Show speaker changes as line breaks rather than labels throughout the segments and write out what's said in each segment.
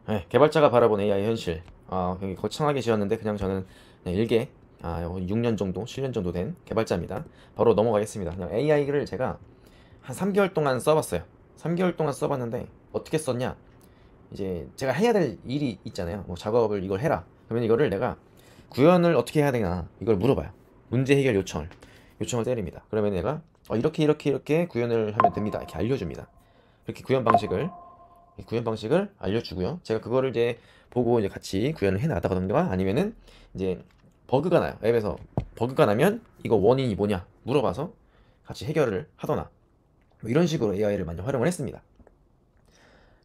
네, 개발자가 바라본 AI 현실. 여기 거창하게 지었는데 그냥 저는 그냥 일개 6년 정도, 7년 정도 된 개발자입니다. 바로 넘어가겠습니다. 그냥 AI를 제가 한 3개월 동안 써봤어요. 3개월 동안 써봤는데 어떻게 썼냐? 이제 제가 해야 될 일이 있잖아요. 뭐 작업을 이걸 해라. 그러면 이거를 내가 구현을 어떻게 해야 되나 이걸 물어봐요. 문제 해결 요청을 때립니다. 그러면 내가 이렇게 이렇게 이렇게 구현을 하면 됩니다. 이렇게 알려줍니다. 이렇게 구현 방식을 알려주고요. 제가 그거를 이제 보고 이제 같이 구현을 해 나가다던가 아니면은 이제 버그가 나요. 앱에서 버그가 나면 이거 원인이 뭐냐 물어봐서 같이 해결을 하거나 뭐 이런 식으로 AI를 많이 활용을 했습니다.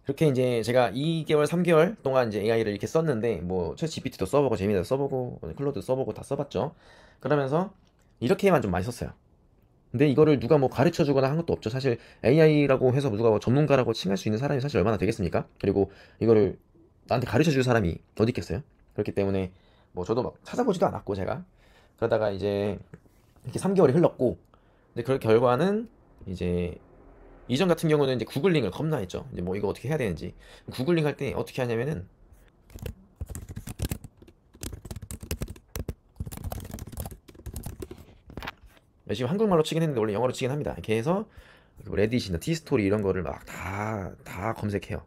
그렇게 이제 제가 2개월, 3개월 동안 이제 AI를 이렇게 썼는데 뭐 챗GPT도 써보고 제미나도 써보고 클로드 써보고 다 써봤죠. 그러면서 이렇게만 좀 많이 썼어요. 근데 이거를 누가 뭐 가르쳐 주거나 한 것도 없죠. 사실 AI라고 해서 누가 뭐 전문가라고 칭할 수 있는 사람이 사실 얼마나 되겠습니까? 그리고 이거를 나한테 가르쳐 줄 사람이 어디 있겠어요? 그렇기 때문에 뭐 저도 막 찾아보지도 않았고 제가 그러다가 이제 이렇게 3개월이 흘렀고 근데 그 결과는 이제 이전 같은 경우는 이제 구글링을 겁나 했죠. 이제 뭐 이거 어떻게 해야 되는지 구글링 할 때 어떻게 하냐면은 지금 한국말로 치긴 했는데 원래 영어로 치긴 합니다. 이렇게 해서 그 레딧이나 티스토리 이런 거를 막 다 검색해요.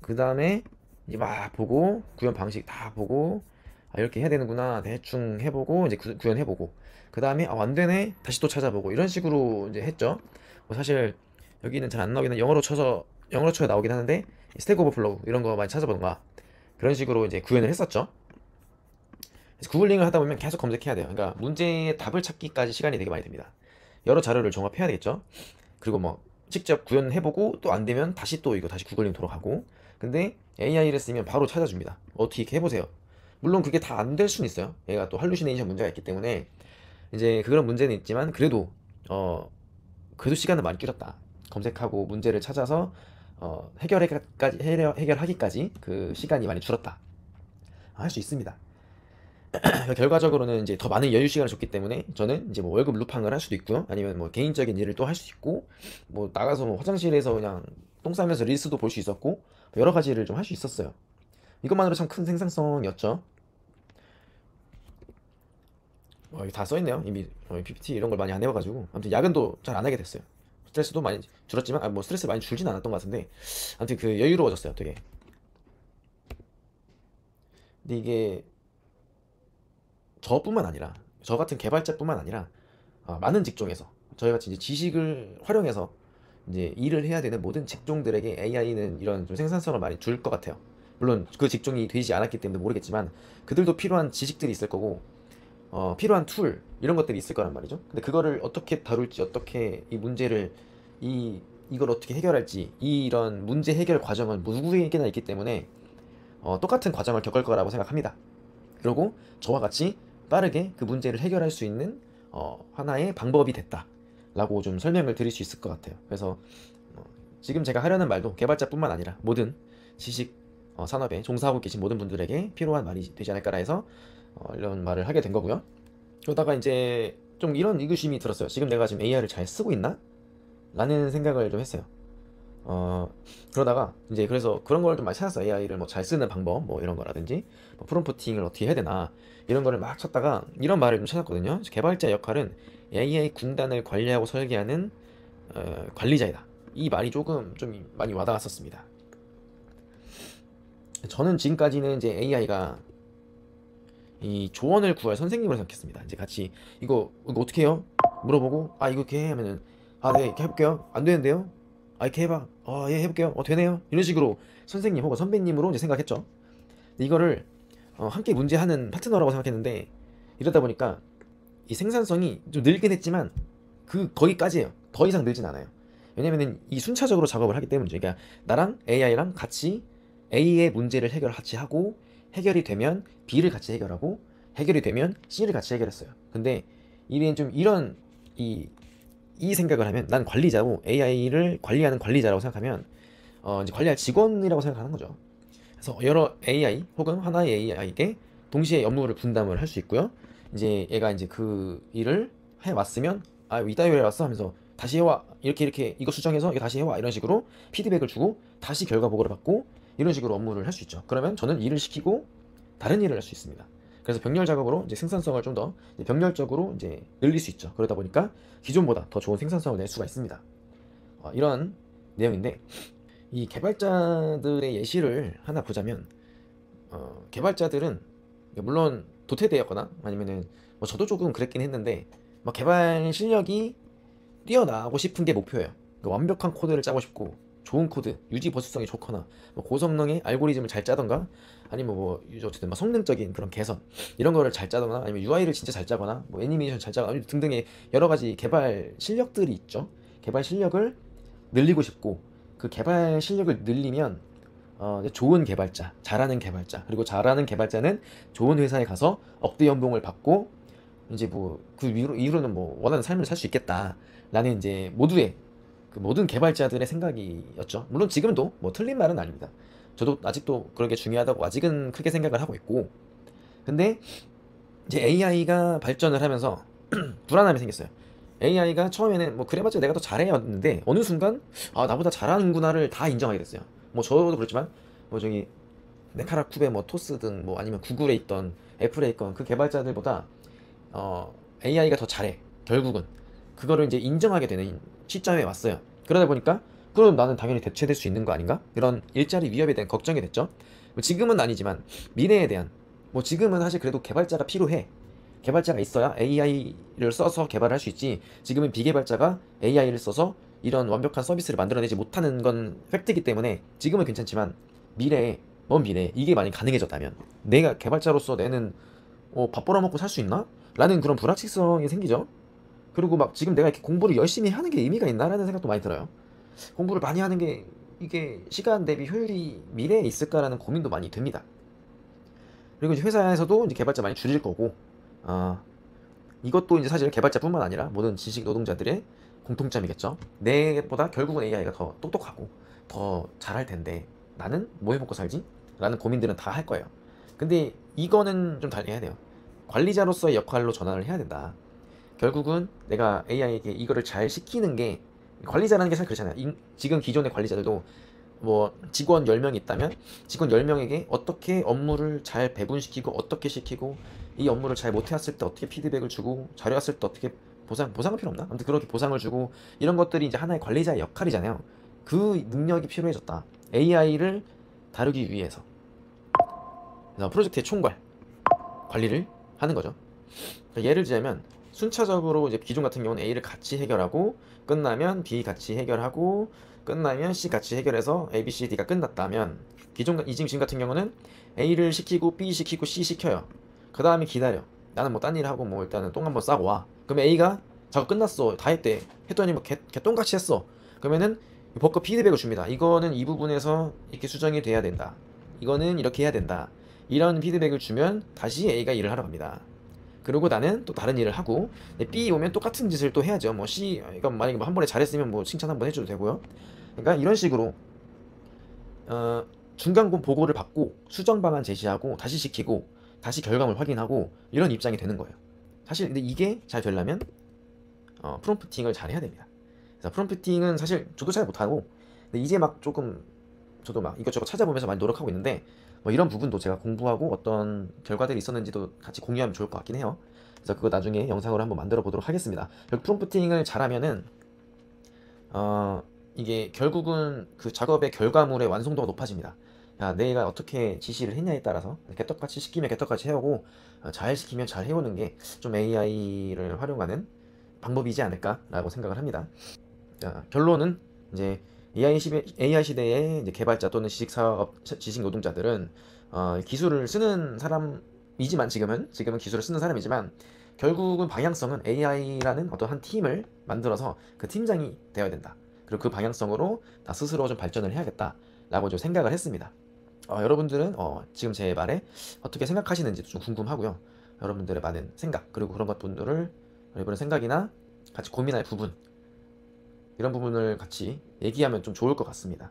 그 다음에 이제 막 보고 구현 방식 다 보고 이렇게 해야 되는구나 대충 해보고 이제 구현해보고 그 다음에 안 되네 다시 또 찾아보고 이런 식으로 이제 했죠. 뭐 사실 여기는 잘 안 나오긴 영어로 쳐야 나오긴 하는데 스택 오버플로우 이런 거 많이 찾아보던가 그런 식으로 이제 구현을 했었죠. 그래서 구글링을 하다 보면 계속 검색해야 돼요. 그러니까 문제의 답을 찾기까지 시간이 되게 많이 됩니다. 여러 자료를 종합해야 되겠죠. 그리고 뭐 직접 구현해보고 또 안 되면 다시 또 이거 다시 구글링 돌아가고 근데 AI를 쓰면 바로 찾아줍니다. 어떻게 해보세요. 물론 그게 다 안 될 수는 있어요. 얘가 또 할루시네이션 문제가 있기 때문에 이제 그런 문제는 있지만 그래도 시간을 많이 줄였다. 검색하고 문제를 찾아서 해결하기까지 그 시간이 많이 줄었다. 할 수 있습니다. 결과적으로는 이제 더 많은 여유 시간을 줬기 때문에 저는 이제 뭐 월급 루팡을 할 수도 있고요. 아니면 뭐 개인적인 일을 또 할 수 있고, 뭐 나가서 뭐 화장실에서 그냥 똥 싸면서 릴스도 볼 수 있었고, 여러 가지를 좀 할 수 있었어요. 이것만으로 참 큰 생산성이었죠. 이거 다 써있네요. 이미 PPT 이런 걸 많이 안 해봐가지고. 아무튼 야근도 잘 안 하게 됐어요. 스트레스도 많이 줄었지만, 뭐 스트레스 많이 줄진 않았던 것 같은데, 아무튼 그 여유로워졌어요, 되게. 근데 이게 저뿐만 아니라, 저 같은 개발자뿐만 아니라, 많은 직종에서 저희같이 이제 지식을 활용해서 이제 일을 해야 되는 모든 직종들에게 AI는 이런 좀 생산성을 많이 줄 것 같아요. 물론 그 직종이 되지 않았기 때문에 모르겠지만 그들도 필요한 지식들이 있을 거고 필요한 툴 이런 것들이 있을 거란 말이죠. 근데 그거를 어떻게 다룰지 어떻게 이 문제를 이걸 어떻게 해결할지 이런 문제 해결 과정은 누구에게나 있기 때문에 똑같은 과정을 겪을 거라고 생각합니다. 그리고 저와 같이 빠르게 그 문제를 해결할 수 있는 하나의 방법이 됐다 라고 좀 설명을 드릴 수 있을 것 같아요. 그래서 지금 제가 하려는 말도 개발자뿐만 아니라 모든 지식 산업에 종사하고 계신 모든 분들에게 필요한 말이 되지 않을까라 해서 이런 말을 하게 된 거고요. 그러다가 이제 좀 이런 의구심이 들었어요. 지금 내가 지금 AI를 잘 쓰고 있나? 라는 생각을 좀 했어요. 그러다가 이제 그래서 그런 걸 좀 많이 찾았어. AI를 뭐 잘 쓰는 방법 뭐 이런 거라든지 뭐 프롬프팅을 어떻게 해야 되나 이런 거를 막 찾다가 이런 말을 좀 찾았거든요. 개발자 역할은 AI 군단을 관리하고 설계하는 관리자이다. 이 말이 조금 좀 많이 와닿았었습니다. 저는 지금까지는 이제 AI가 이 조언을 구할 선생님을 생각했습니다. 이제 같이 이거 어떻게 해요? 물어보고 이거 이렇게 해 하면은 네 이렇게 해볼게요. 안 되는데요? 이렇게 해봐. 예 해볼게요. 되네요. 이런 식으로 선생님 혹은 선배님으로 이제 생각했죠. 근데 이거를 함께 문제하는 파트너라고 생각했는데 이러다 보니까 이 생산성이 좀 늘긴 했지만 거기까지예요. 더 이상 늘진 않아요. 왜냐면은 이 순차적으로 작업을 하기 때문이죠. 그러니까 나랑 AI랑 같이 A의 문제를 같이 하고 해결이 되면 B를 같이 해결하고 해결이 되면 C를 같이 해결했어요. 근데 이는 좀 이 생각을 하면 난 관리자고 AI를 관리하는 관리자라고 생각하면 이제 관리할 직원이라고 생각하는 거죠. 그래서 여러 AI 혹은 하나의 AI에게 동시에 업무를 분담을 할 수 있고요. 이제 얘가 이제 그 일을 해왔으면 이따위 해왔어 하면서 다시 해와 이렇게 이거 수정해서 이거 다시 해와 이런 식으로 피드백을 주고 다시 결과 보고를 받고 이런 식으로 업무를 할 수 있죠. 그러면 저는 일을 시키고 다른 일을 할 수 있습니다. 그래서 병렬 작업으로 이제 생산성을 좀 더 병렬적으로 이제 늘릴 수 있죠. 그러다 보니까 기존보다 더 좋은 생산성을 낼 수가 있습니다. 이런 내용인데, 이 개발자들의 예시를 하나 보자면, 개발자들은 물론 도태되었거나 아니면은 뭐 저도 조금 그랬긴 했는데, 뭐 개발 실력이 뛰어나고 싶은 게 목표예요. 그러니까 완벽한 코드를 짜고 싶고, 좋은 코드, 유지 보수성이 좋거나, 뭐 고성능의 알고리즘을 잘 짜던가, 아니면 뭐 어쨌든 뭐 성능적인 그런 개선 이런 거를 잘 짜거나, 아니면 UI를 진짜 잘 짜거나, 뭐 애니메이션 잘 짜거나 등등의 여러 가지 개발 실력들이 있죠. 개발 실력을 늘리고 싶고, 그 개발 실력을 늘리면 좋은 개발자, 잘하는 개발자, 그리고 잘하는 개발자는 좋은 회사에 가서 억대 연봉을 받고 이제 뭐 그 이후로는 뭐 원하는 삶을 살 수 있겠다라는 이제 모두의 그 모든 개발자들의 생각이었죠. 물론 지금도 뭐 틀린 말은 아닙니다. 저도 아직도 그런 게 중요하다고 아직은 크게 생각을 하고 있고, 근데 이제 AI가 발전을 하면서 불안함이 생겼어요. AI가 처음에는 뭐 그래봤자 내가 더 잘해였는데 어느 순간 나보다 잘하는구나를 다 인정하게 됐어요. 뭐 저도 그렇지만 뭐 저기 네카라쿠베 뭐 토스 등 뭐 아니면 구글에 있던 애플에 있던 그 개발자들보다 AI가 더 잘해. 결국은 그거를 이제 인정하게 되는 시점에 왔어요. 그러다 보니까 그럼 나는 당연히 대체될 수 있는 거 아닌가? 이런 일자리 위협에 대한 걱정이 됐죠. 뭐 지금은 아니지만 미래에 대한, 뭐 지금은 사실 그래도 개발자가 필요해. 개발자가 있어야 AI를 써서 개발할 수 있지, 지금은 비개발자가 AI를 써서 이런 완벽한 서비스를 만들어내지 못하는 건 팩트이기 때문에 지금은 괜찮지만 미래에, 먼 미래에 이게 만약 가능해졌다면 내가 개발자로서 내는 밥 벌어먹고 살 수 있나? 라는 그런 불확실성이 생기죠. 그리고 막 지금 내가 이렇게 공부를 열심히 하는 게 의미가 있나라는 생각도 많이 들어요. 공부를 많이 하는 게 이게 시간 대비 효율이 미래에 있을까라는 고민도 많이 됩니다. 그리고 이제 회사에서도 이제 개발자 많이 줄일 거고, 이것도 이제 사실 개발자뿐만 아니라 모든 지식 노동자들의 공통점이겠죠. 내보다 결국은 AI가 더 똑똑하고 더 잘할 텐데 나는 뭐 해먹고 살지? 라는 고민들은 다 할 거예요. 근데 이거는 좀 달리 해야 돼요. 관리자로서의 역할로 전환을 해야 된다. 결국은 내가 AI에게 이거를 잘 시키는 게, 관리자라는 게 사실 그렇잖아요. 지금 기존의 관리자들도 뭐 직원 10명이 있다면 직원 10명에게 어떻게 업무를 잘 배분시키고 어떻게 시키고, 이 업무를 잘 못해왔을 때 어떻게 피드백을 주고, 잘해왔을 때 어떻게 보상은 필요 없나? 아무튼 그렇게 보상을 주고, 이런 것들이 이제 하나의 관리자의 역할이잖아요. 그 능력이 필요해졌다. AI를 다루기 위해서. 그래서 프로젝트의 총괄 관리를 하는 거죠. 그러니까 예를 들자면 순차적으로 이제 기존 같은 경우는 A를 같이 해결하고, 끝나면 B 같이 해결하고, 끝나면 C 같이 해결해서 A, B, C, D가 끝났다면, 지금 같은 경우는 A를 시키고 B 시키고 C 시켜요. 그 다음에 기다려. 나는 뭐 딴 일 하고 뭐 일단은 똥 한번 싸고 와. 그러면 A가 작업 끝났어, 다 했대, 했더니 뭐 개똥같이 했어. 그러면은 버커 피드백을 줍니다. 이거는 이 부분에서 이렇게 수정이 돼야 된다, 이거는 이렇게 해야 된다. 이런 피드백을 주면 다시 A가 일을 하러 갑니다. 그리고 나는 또 다른 일을 하고, B 오면 똑같은 짓을 또 해야죠. 뭐 C, 그러니까 만약에 한 번에 잘했으면 뭐 칭찬 한번 해줘도 되고요. 그러니까 이런 식으로 중간 보고를 받고 수정 방안 제시하고 다시 시키고 다시 결과물 확인하고, 이런 입장이 되는 거예요. 사실 근데 이게 잘 되려면 프롬프팅을 잘 해야 됩니다. 그래서 프롬프팅은 사실 저도 잘 못하고, 근데 이제 막 조금 저도 막 이것저것 찾아보면서 많이 노력하고 있는데, 뭐 이런 부분도 제가 공부하고 어떤 결과들이 있었는지도 같이 공유하면 좋을 것 같긴 해요. 그래서 그거 나중에 영상으로 한번 만들어 보도록 하겠습니다. 프롬프팅을 잘하면은 이게 결국은 그 작업의 결과물의 완성도가 높아집니다. 야, 내가 어떻게 지시를 했냐에 따라서 개떡같이 시키면 개떡같이 해오고, 잘 시키면 잘 해오는 게 좀 AI를 활용하는 방법이지 않을까라고 생각을 합니다. 자, 결론은 이제 AI 시대의 이제 개발자 또는 지식 노동자들은 기술을 쓰는 사람이지만, 지금은 기술을 쓰는 사람이지만, 결국은 방향성은 AI라는 어떤 한 팀을 만들어서 그 팀장이 되어야 된다. 그리고 그 방향성으로 나 스스로 좀 발전을 해야겠다라고 좀 생각을 했습니다. 여러분들은 지금 제 말에 어떻게 생각하시는지도 좀 궁금하고요. 여러분들의 많은 생각, 그리고 그런 것들을 여러분의 생각이나 같이 고민할 부분, 이런 부분을 같이 얘기하면 좀 좋을 것 같습니다.